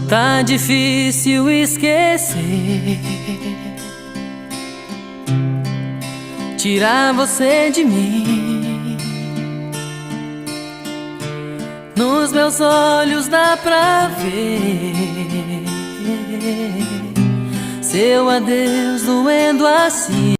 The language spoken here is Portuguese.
Tá difícil esquecer, tirar você de mim. Nos meus olhos dá pra ver seu adeus doendo assim.